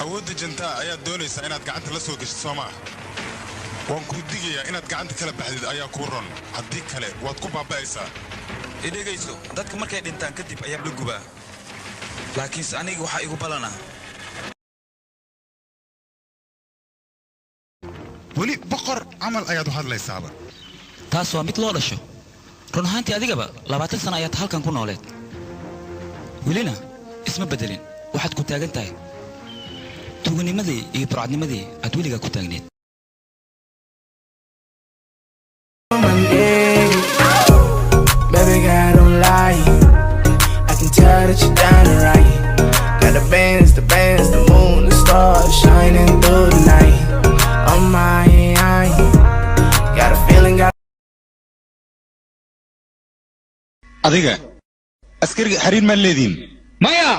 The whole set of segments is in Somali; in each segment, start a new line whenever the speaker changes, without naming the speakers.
awoodda jantaa ayaad doonaysaa inaad gacanta la soo gasho Soomaa waan ku digayaa inaad gacanta kala baxdid ayaa ku ron haddii kale waad ku baaba'aysaa
idhagayso dadka markay dhintaan kadib ayaa la gubaa laakiin aniga waxa igu balana
wali boqor amal ayaad u hadlaysaaba
taas waa mid loo dhasho run ahaantii adigaba 20 sano ayaad halkan ku nooleed wilina isma bedelin waxaad ku taagan tahay tuuganimadii iyo burcadnimadii aad weligaa ku taagneed
Baby girl, don't lie. I can tell that you're down to right. Got the bands, the moon, the stars shining through the night. Oh my, got a feeling, got.
adiga askariga xariir ma leedin
maya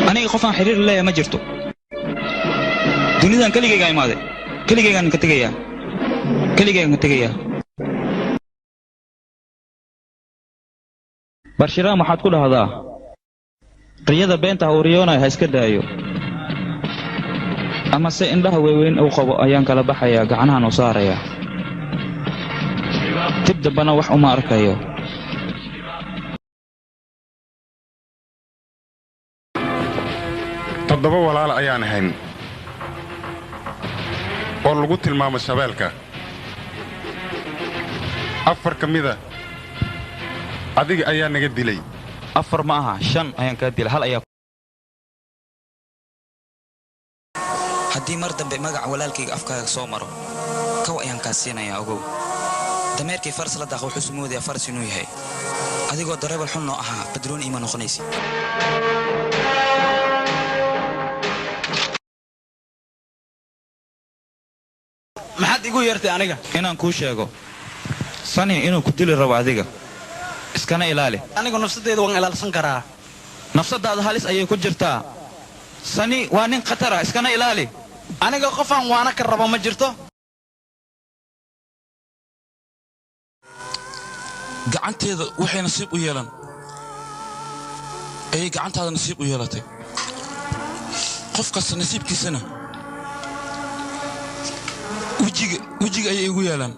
aniga qofaan xiriir leeyahay ma jirto dunidan kaligayga imaaday kaligaygaan ka tegayaa barshiraan waxaad ku dhahdaa riyada beenta hawriyoonay ha iska daayo ama se indhaha weyn uu qabo ayaan kala baxayaa gacanahan u saarayaa dib dambana wax uma arkayo
toddoba walaal ayaan ahayn oo lagu tilmaamo shabeelka afar ka mida adiga ayaa naga dilay
afar ma aha 5 ayaan ka dilay hal ayaa
haddii mar dambe magac walaalkayga afkaaga soo maro kaw ayaan kaa siinayaa ogow dameerkii faras la daaqo wuxuu sumoodayaa faras inuu yahay adigoo dareebal xun noo ahaa badroon iima noqonaysi
maxaad igu yeertay aniga inaan kuu sheego sani inuu ku dili rabo adiga iskana ilaali
anigu nafsadeeda waan ilaalsan karaa
nafsadaada halis ayay ku jirtaa sani waa nin khatar ah iskana ilaali
aniga qofaan waana ka rabo ma jirto
gacanteeda waxay nasiib u yeelan ay gacantaada nasiib u yeelatay qof kasta nasiibkiisana wajiga ayay igu yeelan